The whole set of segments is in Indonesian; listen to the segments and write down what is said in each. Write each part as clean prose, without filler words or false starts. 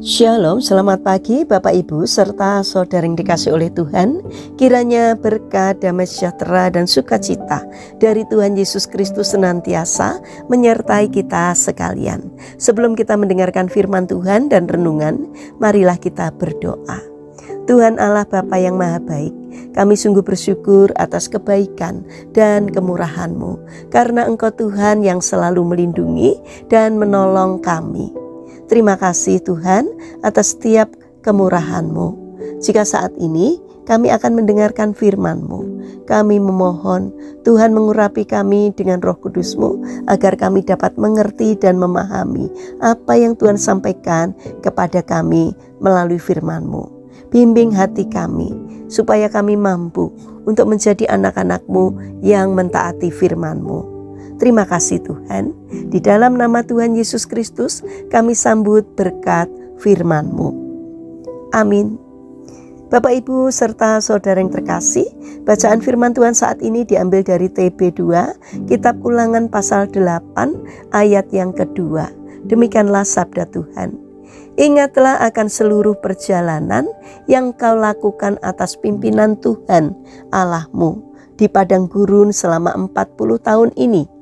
Shalom, selamat pagi Bapak Ibu serta saudara yang dikasih oleh Tuhan. Kiranya berkat, damai sejahtera dan sukacita dari Tuhan Yesus Kristus senantiasa menyertai kita sekalian. Sebelum kita mendengarkan firman Tuhan dan renungan, marilah kita berdoa. Tuhan Allah Bapa yang Maha Baik, kami sungguh bersyukur atas kebaikan dan kemurahan-Mu, karena Engkau Tuhan yang selalu melindungi dan menolong kami. Terima kasih Tuhan atas setiap kemurahan-Mu. Jika saat ini kami akan mendengarkan firman-Mu, kami memohon Tuhan mengurapi kami dengan Roh Kudus-Mu agar kami dapat mengerti dan memahami apa yang Tuhan sampaikan kepada kami melalui firman-Mu. Bimbing hati kami supaya kami mampu untuk menjadi anak-anak-Mu yang mentaati firman-Mu. Terima kasih Tuhan. Di dalam nama Tuhan Yesus Kristus kami sambut berkat firman-Mu. Amin. Bapak Ibu serta saudara yang terkasih, bacaan firman Tuhan saat ini diambil dari TB2, Kitab Ulangan pasal 8 ayat yang kedua. Demikianlah sabda Tuhan. Ingatlah akan seluruh perjalanan yang kau lakukan atas pimpinan Tuhan Allahmu di padang gurun selama 40 tahun ini.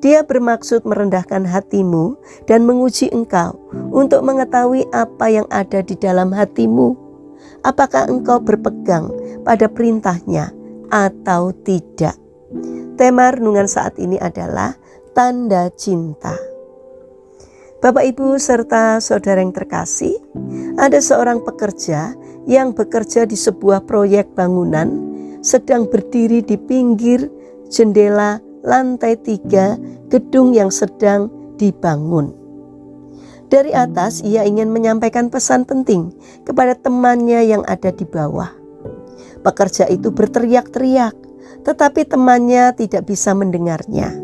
Dia bermaksud merendahkan hatimu dan menguji engkau untuk mengetahui apa yang ada di dalam hatimu. Apakah engkau berpegang pada perintahnya atau tidak? Tema renungan saat ini adalah tanda cinta. Bapak Ibu serta saudara yang terkasih, ada seorang pekerja yang bekerja di sebuah proyek bangunan sedang berdiri di pinggir jendela lantai 3 gedung yang sedang dibangun. Dari atas ia ingin menyampaikan pesan penting kepada temannya yang ada di bawah. Pekerja itu berteriak-teriak, tetapi temannya tidak bisa mendengarnya.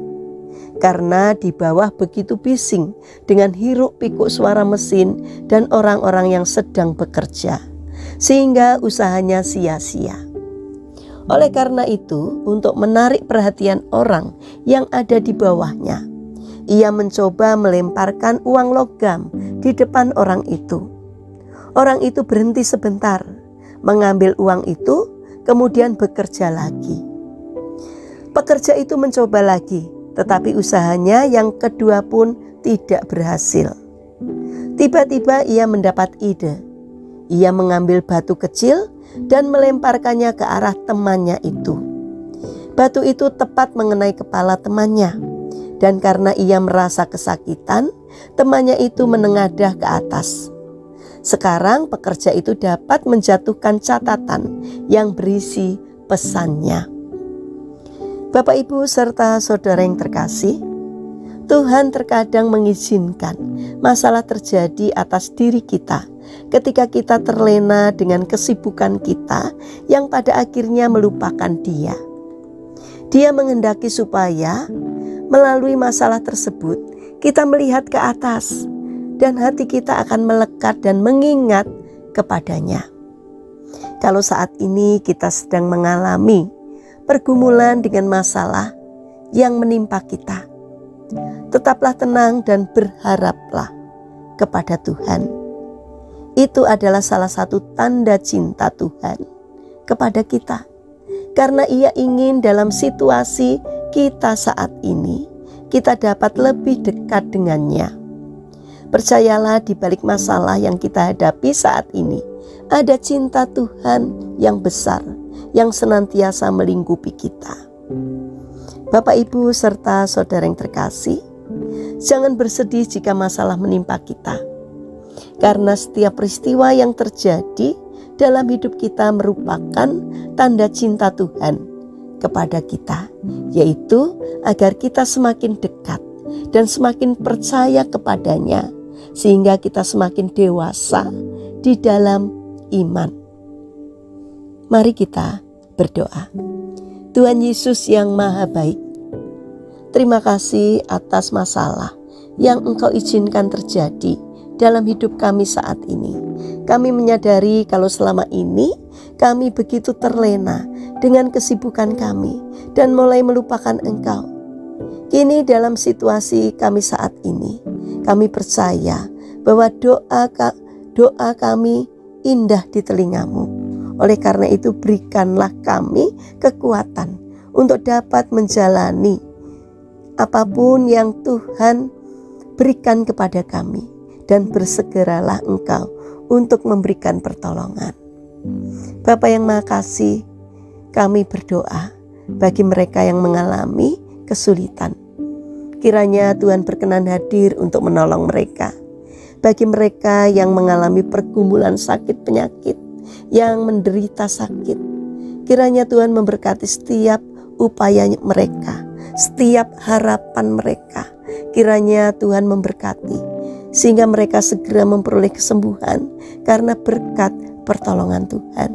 Karena di bawah begitu bising dengan hiruk pikuk suara mesin dan orang-orang yang sedang bekerja, sehingga usahanya sia-sia. Oleh karena itu, untuk menarik perhatian orang yang ada di bawahnya, ia mencoba melemparkan uang logam di depan orang itu. Orang itu berhenti sebentar, mengambil uang itu, kemudian bekerja lagi. Pekerja itu mencoba lagi, tetapi usahanya yang kedua pun tidak berhasil. Tiba-tiba ia mendapat ide. Ia mengambil batu kecil dan melemparkannya ke arah temannya itu. Batu itu tepat mengenai kepala temannya, dan karena ia merasa kesakitan, temannya itu menengadah ke atas. Sekarang pekerja itu dapat menjatuhkan catatan yang berisi pesannya. Bapak Ibu serta saudara yang terkasih, Tuhan terkadang mengizinkan masalah terjadi atas diri kita ketika kita terlena dengan kesibukan kita yang pada akhirnya melupakan Dia. Dia menghendaki supaya melalui masalah tersebut kita melihat ke atas dan hati kita akan melekat dan mengingat kepadanya. Kalau saat ini kita sedang mengalami pergumulan dengan masalah yang menimpa kita, tetaplah tenang dan berharaplah kepada Tuhan. Itu adalah salah satu tanda cinta Tuhan kepada kita, karena Ia ingin dalam situasi kita saat ini kita dapat lebih dekat dengannya. Percayalah, di balik masalah yang kita hadapi saat ini ada cinta Tuhan yang besar yang senantiasa melingkupi kita. Bapak Ibu serta saudara yang terkasih, jangan bersedih jika masalah menimpa kita, karena setiap peristiwa yang terjadi dalam hidup kita merupakan tanda cinta Tuhan kepada kita, yaitu agar kita semakin dekat dan semakin percaya kepadanya, sehingga kita semakin dewasa di dalam iman. Mari kita berdoa. Tuhan Yesus yang Maha Baik, terima kasih atas masalah yang Engkau izinkan terjadi dalam hidup kami saat ini. Kami menyadari kalau selama ini kami begitu terlena dengan kesibukan kami dan mulai melupakan Engkau. Kini dalam situasi kami saat ini, kami percaya bahwa doa doa kami indah di telingamu. Oleh karena itu berikanlah kami kekuatan untuk dapat menjalani apapun yang Tuhan berikan kepada kami, dan bersegeralah Engkau untuk memberikan pertolongan. Bapa yang Maha Kasih, kami berdoa bagi mereka yang mengalami kesulitan. Kiranya Tuhan berkenan hadir untuk menolong mereka. Bagi mereka yang mengalami pergumulan sakit penyakit, yang menderita sakit, kiranya Tuhan memberkati setiap upaya mereka, setiap harapan mereka. Kiranya Tuhan memberkati sehingga mereka segera memperoleh kesembuhan karena berkat pertolongan Tuhan.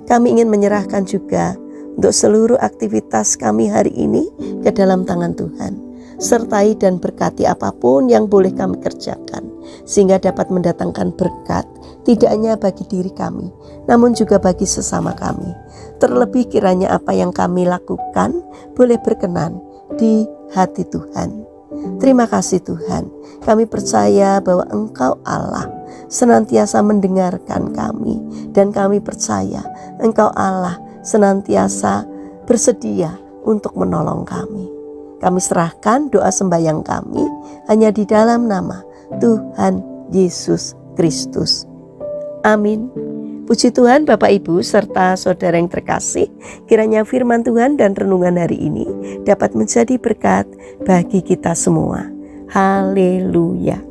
Kami ingin menyerahkan juga untuk seluruh aktivitas kami hari ini ke dalam tangan Tuhan. Sertai dan berkati apapun yang boleh kami kerjakan, sehingga dapat mendatangkan berkat tidak hanya bagi diri kami, namun juga bagi sesama kami. Terlebih kiranya apa yang kami lakukan boleh berkenan di hati Tuhan. Terima kasih Tuhan, kami percaya bahwa Engkau Allah senantiasa mendengarkan kami, dan kami percaya Engkau Allah senantiasa bersedia untuk menolong kami. Kami serahkan doa sembahyang kami hanya di dalam nama Tuhan Yesus Kristus. Amin. Puji Tuhan Bapak Ibu serta saudara yang terkasih, kiranya firman Tuhan dan renungan hari ini dapat menjadi berkat bagi kita semua. Haleluya.